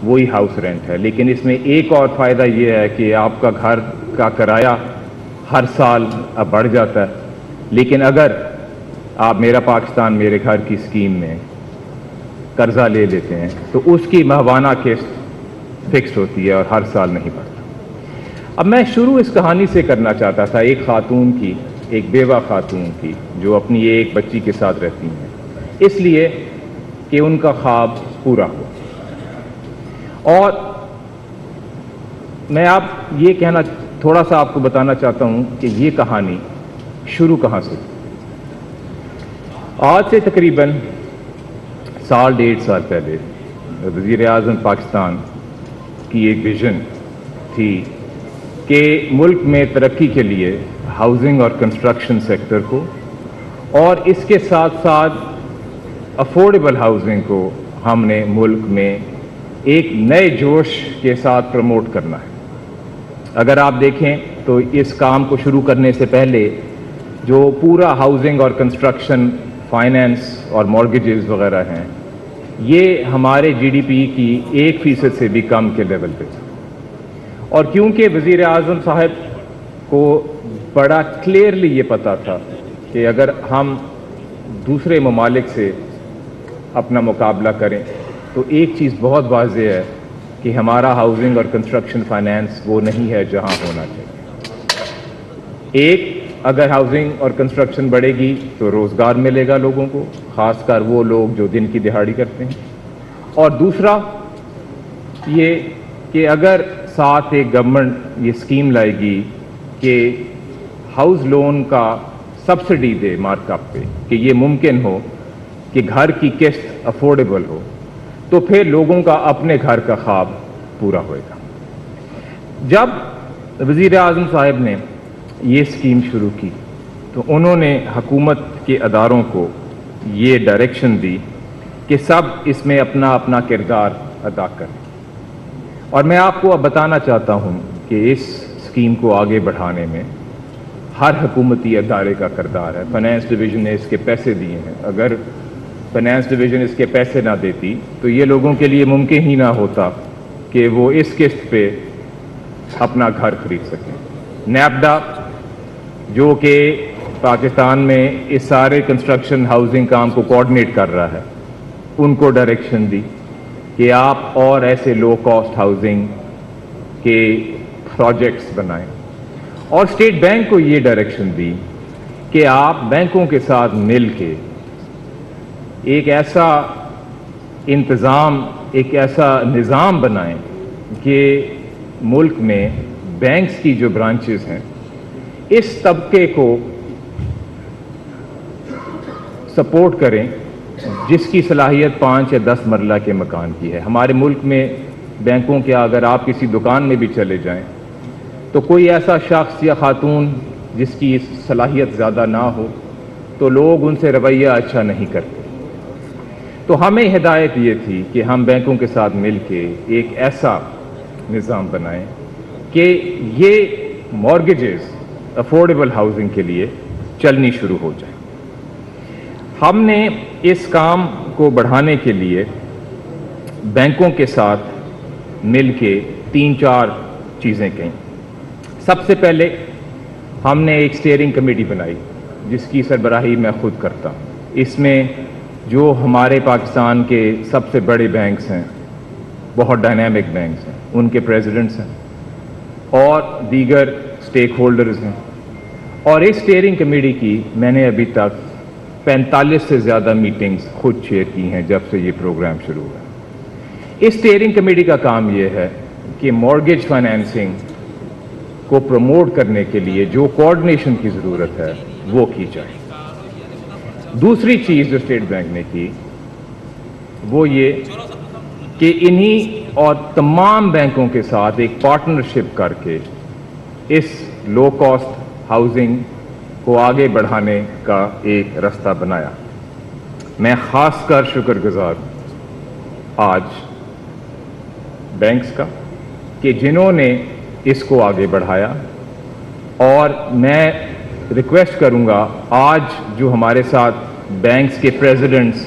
وہی house rent ہے. لیکن اس میں ایک اور فائدہ یہ ہے کہ آپ کا گھر کا کرایہ ہر سال اب بڑھ جاتا ہے. لیکن اگر آپ میرا پاکستان میرے گھر کی اسکیم میں قرضہ لے لیتے ہیں تو اس کی ماہانہ قسط فکس ہوتی ہے اور ہر سال نہیں بڑھتا. اب میں شروع اس کہانی سے کرنا چاہتا تھا ایک خاتون کی, ایک بیوہ خاتون کی, جو اپنی ایک بچی کے ساتھ رہتی ہیں, اس لیے کہ ان کا خواب پورا ہو. اور میں آپ یہ کہنا تھوڑا سا آپ کو بتانا چاہتا ہوں کہ یہ کہانی شروع کہاں سے. آج سے تقریباً 1.5 سال پہلے وزیر اعظم پاکستان کی ایک ویژن تھی کہ ملک میں ترقی کے لیے ہاؤسنگ اور کنسٹرکشن سیکٹر کو اور اس کے ساتھ ساتھ افورڈیبل ہاؤسنگ کو ہم نے ملک میں ایک نئے جوش کے ساتھ پروموٹ کرنا ہے. اگر آپ دیکھیں تو اس کام کو شروع کرنے سے پہلے جو پورا ہاؤسنگ اور کنسٹرکشن فائنینس اور مارگیجز وغیرہ ہیں, یہ ہمارے جی ڈی پی کی 1% سے بھی کم کے لیول پہ تھا. اور کیونکہ وزیر اعظم صاحب کو بڑا کلیئرلی یہ پتہ تھا کہ اگر ہم دوسرے ممالک سے اپنا مقابلہ کریں تو ایک چیز بہت واضح ہے کہ ہمارا ہاؤسنگ اور کنسٹرکشن فائنینس وہ نہیں ہے جہاں ہونا چاہیے. ایک, اگر ہاؤسنگ اور کنسٹرکشن بڑھے گی تو روزگار ملے گا لوگوں کو, خاص کر وہ لوگ جو دن کی دہاڑی کرتے ہیں. اور دوسرا یہ کہ اگر ساتھ ایک گورنمنٹ یہ اسکیم لائے گی کہ ہاؤس لون کا سبسڈی دے مارک اپ پہ, کہ یہ ممکن ہو کہ گھر کی قسط افورڈیبل ہو, تو پھر لوگوں کا اپنے گھر کا خواب پورا ہوئے گا. جب وزیر اعظم صاحب نے یہ اسکیم شروع کی تو انہوں نے حکومت کے اداروں کو یہ ڈائریکشن دی کہ سب اس میں اپنا اپنا کردار ادا کریں. اور میں آپ کو اب بتانا چاہتا ہوں کہ اس اسکیم کو آگے بڑھانے میں ہر حکومتی ادارے کا کردار ہے. فائنانس ڈویژن نے اس کے پیسے دیے ہیں. اگر فائنانس ڈویژن اس کے پیسے نہ دیتی تو یہ لوگوں کے لیے ممکن ہی نہ ہوتا کہ وہ اس قسط پہ اپنا گھر خرید سکیں. نیپڈا جو کہ پاکستان میں اس سارے کنسٹرکشن ہاؤسنگ کام کو کوآرڈینیٹ کر رہا ہے, ان کو ڈائریکشن دی کہ آپ اور ایسے لو کاسٹ ہاؤسنگ کے پروجیکٹس بنائیں. اور اسٹیٹ بینک کو یہ ڈائریکشن دی کہ آپ بینکوں کے ساتھ مل کے ایک ایسا انتظام, ایک ایسا نظام بنائیں کہ ملک میں بینکس کی جو برانچز ہیں اس طبقے کو سپورٹ کریں جس کی صلاحیت 5 یا 10 مرلہ کے مکان کی ہے. ہمارے ملک میں بینکوں کے اگر آپ کسی دکان میں بھی چلے جائیں تو کوئی ایسا شخص یا خاتون جس کی صلاحیت زیادہ نہ ہو تو لوگ ان سے رویہ اچھا نہیں کرتے. تو ہمیں ہدایت یہ تھی کہ ہم بینکوں کے ساتھ مل کے ایک ایسا نظام بنائیں کہ یہ مارگیجز افورڈیبل ہاؤسنگ کے لیے چلنی شروع ہو جائے. ہم نے اس کام کو بڑھانے کے لیے بینکوں کے ساتھ مل کے 3-4 چیزیں کہیں. سب سے پہلے ہم نے ایک اسٹیئرنگ کمیٹی بنائی جس کی سربراہی میں خود کرتا ہوں. اس میں جو ہمارے پاکستان کے سب سے بڑے بینکس ہیں, بہت ڈائنامک بینکس ہیں, ان کے پریزیڈنٹس ہیں اور دیگر اسٹیک ہولڈرز ہیں. اور اس اسٹیئرنگ کمیٹی کی میں نے ابھی تک 45 سے زیادہ میٹنگز خود چیئر کی ہیں جب سے یہ پروگرام شروع ہوا. اس اسٹیئرنگ کمیٹی کا کام یہ ہے کہ مارگیج فائنینسنگ کو پروموٹ کرنے کے لیے جو کوآرڈینیشن کی ضرورت ہے وہ کی جائے. دوسری چیز جو اسٹیٹ بینک نے کی وہ یہ کہ انہی اور تمام بینکوں کے ساتھ ایک پارٹنرشپ کر کے اس لو کاسٹ ہاؤسنگ کو آگے بڑھانے کا ایک رستہ بنایا. میں خاص کر شکر گزار آج بینکس کا کہ جنہوں نے اس کو آگے بڑھایا. اور میں ریکویسٹ کروں گا آج جو ہمارے ساتھ بینکس کے پریزیڈنٹس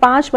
5